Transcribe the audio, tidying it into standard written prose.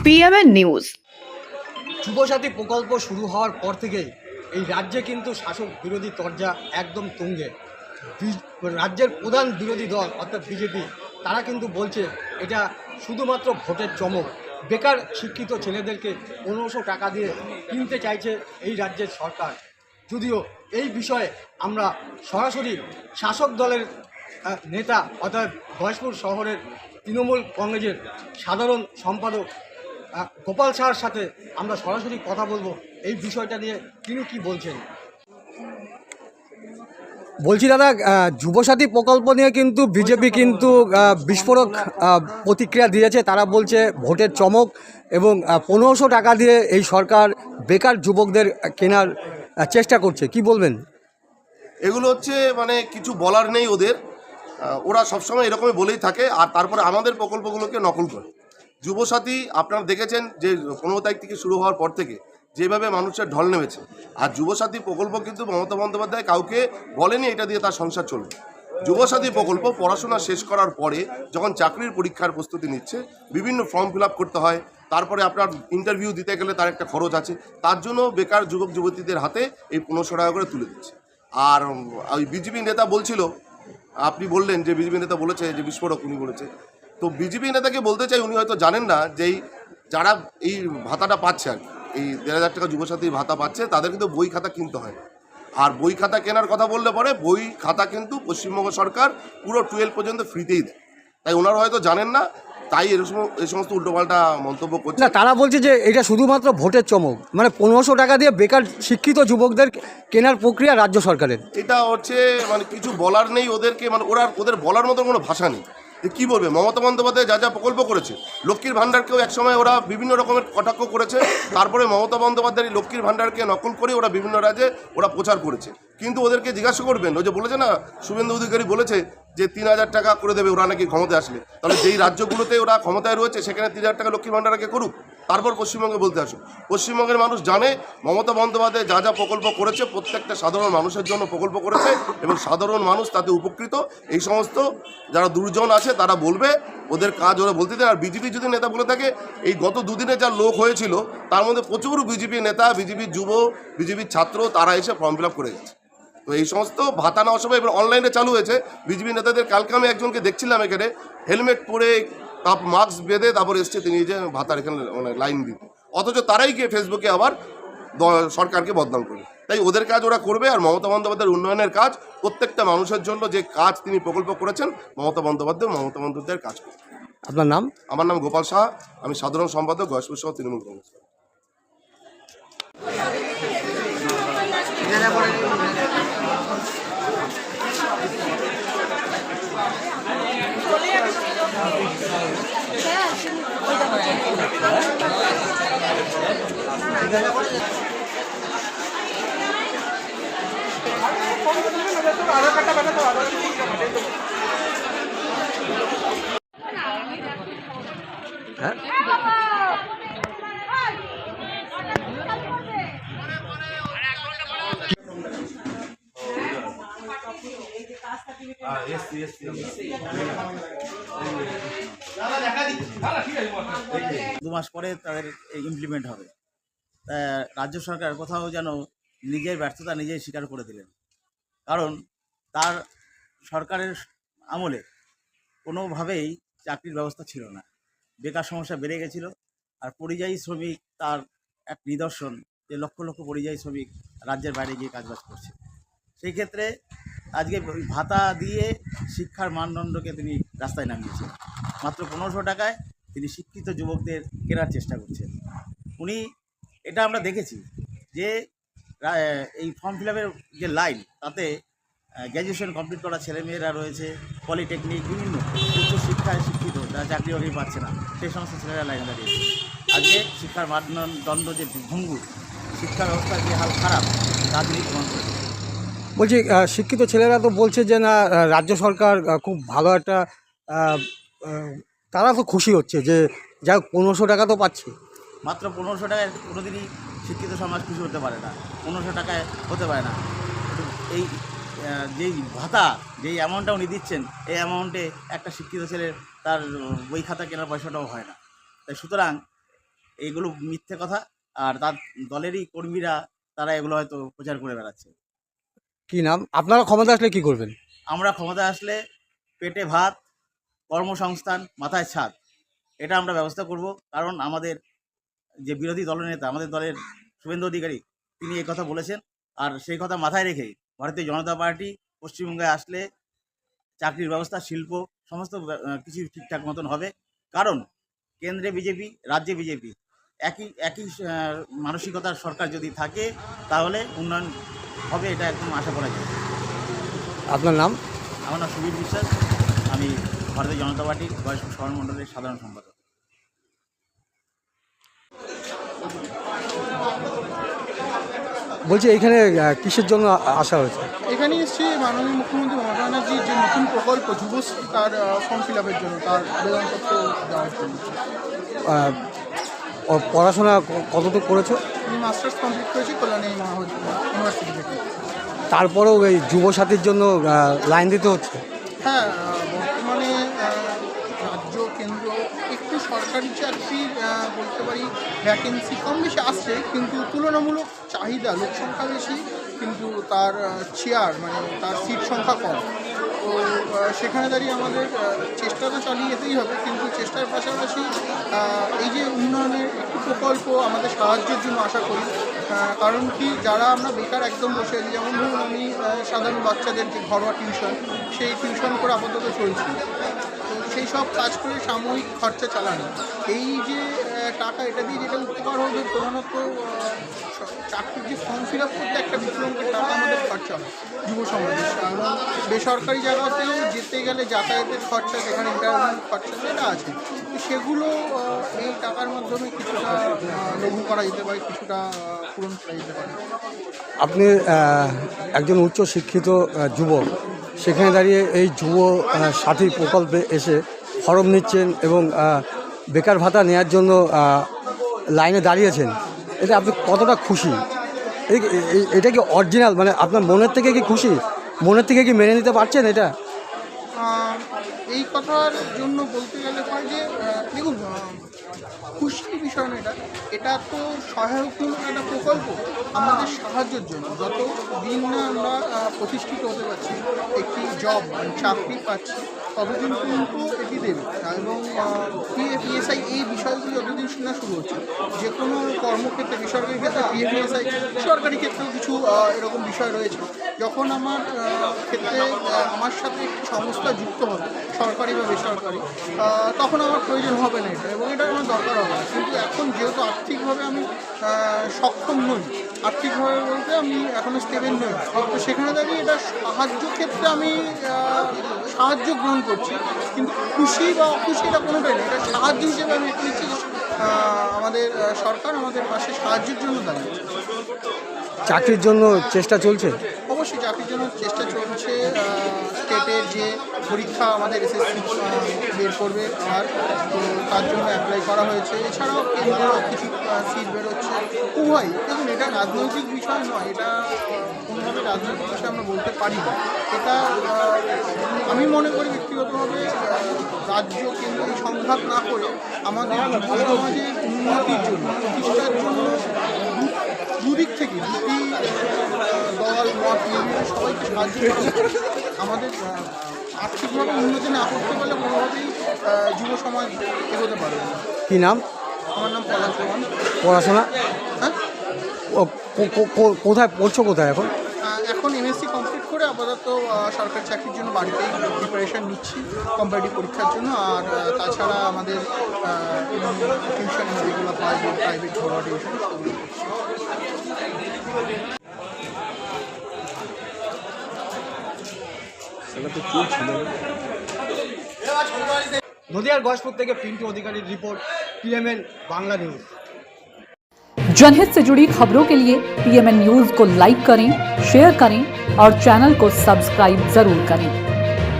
PMN news. Yuvasathi প্রকল্প শুরু হওয়ার পর থেকেই এই রাজ্যে কিন্তু শাসক বিরোধী তরজা একদম তুঙ্গে। রাজ্যের প্রধান বিরোধী দল অর্থাৎ বিজেপি তারা কিন্তু বলছে এটা শুধুমাত্র ভোটের চমক। বেকার শিক্ষিত ছেলেদেরকে 1500 টাকা দিয়ে কিনতে চাইছে এই রাজ্যের সরকার। যদিও এই বিষয়ে আমরা সরাসরি শাসক দলের নেতা অর্থাৎ গয়েশপুর শহরের তৃণমূল কংগ্রেসের সাধারণ সম্পাদক গোপাল শাহর সাথে আমরা সরাসরি কথা বলবো এই বিষয়টা নিয়ে তিনি কি বলছেন। বলছি দাদা, যুবসাথী প্রকল্প নিয়ে কিন্তু বিজেপি কিন্তু বিস্ফোরক প্রতিক্রিয়া দিয়েছে। তারা বলছে ভোটের চমক এবং 1500 টাকা দিয়ে এই সরকার বেকার যুবকদের কেনার চেষ্টা করছে, কি বলবেন? এগুলো হচ্ছে মানে কিছু বলার নেই ওদের, ওরা সবসময় এরকমই বলেই থাকে আর তারপরে আমাদের প্রকল্পগুলোকে নকল করে। যুবসাথী আপনারা দেখেছেন যে 15 তারিখ থেকে শুরু হওয়ার পর থেকে যেভাবে মানুষের ঢল নেমেছে। আর যুবসাথী প্রকল্প কিন্তু মমতা বন্দ্যোপাধ্যায় কাউকে বলেনি এটা দিয়ে তার সংসার চলবে। যুবসাথী প্রকল্প পড়াশোনা শেষ করার পরে যখন চাকরির পরীক্ষার প্রস্তুতি নিচ্ছে, বিভিন্ন ফর্ম ফিল আপ করতে হয়, তারপরে আপনার ইন্টারভিউ দিতে গেলে তার একটা খরচ আছে, তার জন্য বেকার যুবক যুবতীদের হাতে এই 1500 টাকা করে তুলে দিচ্ছে। আর ওই বিজেপি নেতা বলছিল, আপনি বললেন যে বিজেপি নেতা বলেছে যে বিস্ফোরক উনি বলেছে, তো বিজেপি নেতাকে বলতে চাই উনি হয়তো জানেন না যে যারা এই ভাতাটা পাচ্ছে আর এই 1500 টাকা যুবসাথীর ভাতা পাচ্ছে তাদের কিন্তু বই খাতা কিনতে হয়। আর বই খাতা কেনার কথা বললে পরে বই খাতা কিন্তু পশ্চিমবঙ্গ সরকার পুরো 12 পর্যন্ত ফ্রিতেই দেয়। তাই ওনারা হয়তো জানেন না, তাই এই সমস্ত উল্টোপাল্টা মন্তব্য করছে। না, তারা বলছে যে এটা শুধুমাত্র ভোটের চমক, মানে 1500 টাকা দিয়ে বেকার শিক্ষিত যুবকদের কেনার প্রক্রিয়া রাজ্য সরকারের। এটা হচ্ছে মানে কিছু বলার নেই ওদেরকে, মানে ওদের বলার মতো কোনো ভাষা নেই যে কী বলবে। মমতা বন্দ্যোপাধ্যায় যা যা প্রকল্প করেছে, লক্ষ্মীর ভাণ্ডারকেও একসময় ওরা বিভিন্ন রকমের কটাক্ষ করেছে, তারপরে মমতা বন্দ্যোপাধ্যায় লক্ষ্মীর ভাণ্ডারকে নকল করে ওরা বিভিন্ন রাজ্যে ওরা প্রচার করেছে। কিন্তু ওদেরকে জিজ্ঞাসা করবেন, ওই যে বলেছে না শুভেন্দু অধিকারী বলেছে যে 3000 টাকা করে দেবে ওরা নাকি ক্ষমতায় আসলে, তাহলে যেই রাজ্যগুলোতে ওরা ক্ষমতায় রয়েছে সেখানে 3000 টাকা লক্ষ্মীর ভাণ্ডারকে করুক, তারপর পশ্চিমবঙ্গে বলতে আসুক। পশ্চিমবঙ্গের মানুষ জানে মমতা বন্দ্যোপাধ্যায় যা যা প্রকল্প করেছে প্রত্যেকটা সাধারণ মানুষের জন্য প্রকল্প করেছে এবং সাধারণ মানুষ তাতে উপকৃত। এই সমস্ত যারা দুর্জন আছে তারা বলবে, ওদের কাজ ওরা বলতে দেন। আর বিজেপি যদি নেতা বলে থাকে, এই গত দুদিনে যা লোক হয়েছিল তার মধ্যে প্রচুর বিজেপি নেতা, বিজেপির যুব, বিজেপির ছাত্র তারা এসে ফর্ম ফিল আপ করে গেছে। তো এই সমস্ত ভাতা নেওয়ার সময় এবার অনলাইনে চালু হয়েছে বিজেপি নেতাদের। কালকে আমি একজনকে দেখছিলাম এখানে হেলমেট পরে মাস্ক বেঁধে তারপর এসছে তিনি যে ভাতার এখানে লাইন দিতে, অথচ তারাই গিয়ে ফেসবুকে আবার সরকারকে বদনাম করে। তাই ওদের কাজ ওরা করবে। আর মমতা বন্দ্যোপাধ্যায়ের উন্নয়নের কাজ, প্রত্যেকটা মানুষের জন্য যে কাজ তিনি প্রকল্প করেছেন মমতা বন্দ্যোপাধ্যায়ের কাজ করবে। আপনার নাম? আমার নাম গোপাল শাহ, আমি সাধারণ সম্পাদক গয়েশপুর শহর তৃণমূল কংগ্রেস। হ্যাঁ, দু মাস পরে তাদের ইমপ্লিমেন্ট হবে। রাজ্য সরকার কোথাও যেন নিজের ব্যর্থতা নিজেই স্বীকার করে দিলেন। কারণ তার সরকারের আমলে কোনোভাবেই চাকরির ব্যবস্থা ছিল না, বেকার সমস্যা বেড়ে গেছিল। আর পরিযায়ী শ্রমিক তার এক নিদর্শন, যে লক্ষ লক্ষ পরিযায়ী শ্রমিক রাজ্যের বাইরে গিয়ে কাজবাজ করছে। সেই ক্ষেত্রে আজকে ভাতা দিয়ে শিক্ষার মানদণ্ডকে তিনি রাস্তায় নামিয়েছেন। মাত্র 1500 টাকায় তিনি শিক্ষিত যুবকদের কেনার চেষ্টা করছেন। উনি, এটা আমরা দেখেছি যে এই ফর্ম ফিল আপের যে লাইন, তাতে গ্র্যাজুয়েশন কমপ্লিট করা ছেলেমেয়েরা রয়েছে, পলিটেকনিক, বিভিন্ন উচ্চশিক্ষায় শিক্ষিত, যারা চাকরি বাকরি পাচ্ছে না, সেই সমস্ত ছেলেরা লাইনে দাঁড়িয়েছে। আজকে শিক্ষার মানদণ্ড যে ভঙ্গুর, শিক্ষা ব্যবস্থার যে হাল খারাপ, তা তিনি প্রমাণ করেছে। বলছি শিক্ষিত ছেলেরা তো বলছে যে না, রাজ্য সরকার খুব ভালো একটা, তারা তো খুশি হচ্ছে যে যাই 1500 টাকা তো পাচ্ছে। মাত্র 1500 টাকায় কোনোদিনই শিক্ষিত সমাজ খুশি হতে পারে না, 1500 টাকায় হতে পারে না। এই যেই ভাতা, যেই অ্যামাউন্টটা উনি দিচ্ছেন, এই অ্যামাউন্টে একটা শিক্ষিত ছেলের তার বই খাতা কেনার পয়সাটাও হয় না। তাই সুতরাং এইগুলো মিথ্যে কথা। আর তার দলেরই কর্মীরা তারা এগুলো হয়তো প্রচার করে বেড়াচ্ছে। কি নাম? আপনারা ক্ষমতা আসলে কি করবেন? আমরা ক্ষমতায় আসলে পেটে ভাত, কর্মসংস্থান, মাথায় ছাদ, এটা আমরা ব্যবস্থা করব। কারণ আমাদের যে বিরোধী দলনেতা, আমাদের দলের শুভেন্দু অধিকারী, তিনি এই কথা বলেছেন। আর সেই কথা মাথায় রেখেই ভারতীয় জনতা পার্টি পশ্চিমবঙ্গে আসলে চাকরির ব্যবস্থা, শিল্প, সমস্ত কিছু ঠিকঠাক মতন হবে। কারণ কেন্দ্রে বিজেপি, রাজ্যে বিজেপি, একই মানসিকতার সরকার যদি থাকে তাহলে উন্নয়ন হবে, এটা একদম আশা করা যায়। আপনার নাম? আমার নাম সুবীর বিশ্বাস, আমি ভারতীয় জনতা পার্টির বয়স্ক শহর মণ্ডলের সাধারণ সম্পাদক। বলছি এইখানে কিসের জন্য আসা হয়েছে? এখানে এসেছি মাননীয় মুখ্যমন্ত্রী মমতা ব্যানার্জির যে নতুন প্রকল্প যুবশ্রী, তার ফর্ম ফিল আপের জন্য, তার আবেদনপত্র দেওয়ার জন্য। পড়াশোনা কতটুকু করেছো? আমি মাস্টার্স কমপ্লিট করেছি কল্যাণী ইউনিভার্সিটি থেকে। তারপরেও এই যুবসাথীর জন্য লাইন দিতে হচ্ছে? হ্যাঁ, বর্তমানে রাজ্য কেন্দ্র একটু সরকারি চাকরির বলতে পারি ভ্যাকেন্সি কম বেশি আসছে, কিন্তু তুলনামূলক চাহিদা, লোক সংখ্যা বেশি, কিন্তু তার চেয়ার মানে তার সিট সংখ্যা কম। তো সেখানে দাঁড়িয়ে আমাদের চেষ্টা তো চালিয়ে যেতেই হবে, কিন্তু চেষ্টার পাশাপাশি এই যে উন্নয়নের একটু প্রকল্প আমাদের সাহায্যের জন্য আশা করি। কারণ কি, যারা আমরা বেকার একদম বসে আছি, যেমন ধরুন আমি সাধারণ বাচ্চাদের যে ঘরোয়া টিউশন, সেই টিউশন করে আপাতত চলছি, তো সেই সব কাজ করে সাময়িক খরচা চালানো। এই যে টাকা, এটা দিয়ে যেটা উপকার হবে, প্রধানত চাকরির যে ফর্ম ফিল আপ করতে একটা বিপ্লবের টাকা আমাদের খরচা হয় যুব সমাজে, এবং বেসরকারি জায়গাতেও যেতে গেলে যাতায়াতের খরচা, সেখানে ইন্টারভিউ খরচা যেটা আছে, তো সেগুলো এই টাকার মাধ্যমে কিছুটা লঘু করা যেতে পারে, কিছুটা পূরণ করা যেতে পারে। আপনি একজন উচ্চ শিক্ষিত যুবক, সেখানে দাঁড়িয়ে এই যুব সাথী প্রকল্পে এসে ফর্ম নিচ্ছেন এবং বেকার ভাতা নেওয়ার জন্য লাইনে দাঁড়িয়েছেন, এটা আপনি কতটা খুশি? এটা কি অরিজিনাল, মানে আপনার মনের থেকে কি খুশি, মনের থেকে কি মেনে নিতে পারছেন এটা? এই কথার জন্য বলতে গেলে হয় যে দেখুন, খুশির বিষয় না, এটা তো সহায়কমূলক একটা প্রকল্প আমাদের সাহায্যের জন্য। যত দিন না আমরা প্রতিষ্ঠিত হতে পারছি, একটি জব মানে চাকরি পাচ্ছি, ততদিন কিন্তু এটি দেবে। এবং পিএফইএসআই এই বিষয়গুলো যতদিন না শুরু হচ্ছে, যে কোনো কর্মক্ষেত্রে, বেসরকারি ক্ষেত্রে পিএফইএসআই, সরকারি ক্ষেত্রেও কিছু এরকম বিষয় রয়েছে। যখন আমার ক্ষেত্রে আমার সাথে একটি সংস্থা যুক্ত হবে, সরকারি বা বেসরকারি, তখন আমার প্রয়োজন হবে না এটা, এবং এটা আমার দরকার হবে না। কিন্তু এখন যেহেতু আর্থিকভাবে আমি সক্ষম নই, আর্থিকভাবে বলতে আমি এখনও স্টেবল নই, তো সেখানে দাঁড়িয়ে এটা সাহায্য ক্ষেত্রে আমি সাহায্য গ্রহণ করছি, কিন্তু খুশি বা অখুশি এটা কোনোটাই নেই। এটা সাহায্য হিসেবে আমি নিচ্ছি, আমাদের সরকার আমাদের পাশে সাহায্যের জন্য দাঁড়িয়েছে। চাকরির জন্য চেষ্টা চলছে? অবশ্যই চাকরির জন্য চেষ্টা চলছে। স্টেটের যে পরীক্ষা আমাদের এসএসসি বের করবে, আর তো তার জন্য অ্যাপ্লাই করা হয়েছে। এছাড়াও কেন্দ্রেও কিছু সিট বেরোচ্ছে। উভয়, দেখুন, এটা রাজনৈতিক বিষয় নয়, এটা কোনোভাবে রাজনৈতিক বিষয় আমরা বলতে পারি না। এটা আমি মনে করি ব্যক্তিগতভাবে রাজ্য কেন্দ্র এই সংঘাত না করে আমাদের সমাজের উন্নতির জন্য, প্রতিষ্ঠার জন্য দুদিক থেকে, দুটি দল মত নিয়ে সবাইকে সাহায্য করে। আমাদের আর্থিকভাবে উন্নতি না করতে পারলে কোনোভাবেই যুব সমাজ এগোতে পারবে না। কী নাম? আমার নাম পলাশ প্রমাণ। পড়াশোনা? হ্যাঁ, কোথায় পড়ছো, কোথায় এখন? এখন এমএসসি কমপ্লিট করে আপাতত সরকারি চাকরির জন্য বাড়িতেই প্রিপারেশান নিচ্ছি কম্পারেটিভ পরীক্ষার জন্য। আর তাছাড়া আমাদের টিউশন যেগুলো হয়, প্রাইভেট ঘরোয়া টিউশন, সেগুলো নদিয়ার গজপুর থেকে পিন্টু অধিকারীর রিपोर्ट, PMN बांग्ला न्यूज़। जनहित से जुड़ी खबरों के लिए PMN न्यूज़ को लाइक करें, शेयर करें और चैनल को सब्सक्राइब जरूर करें।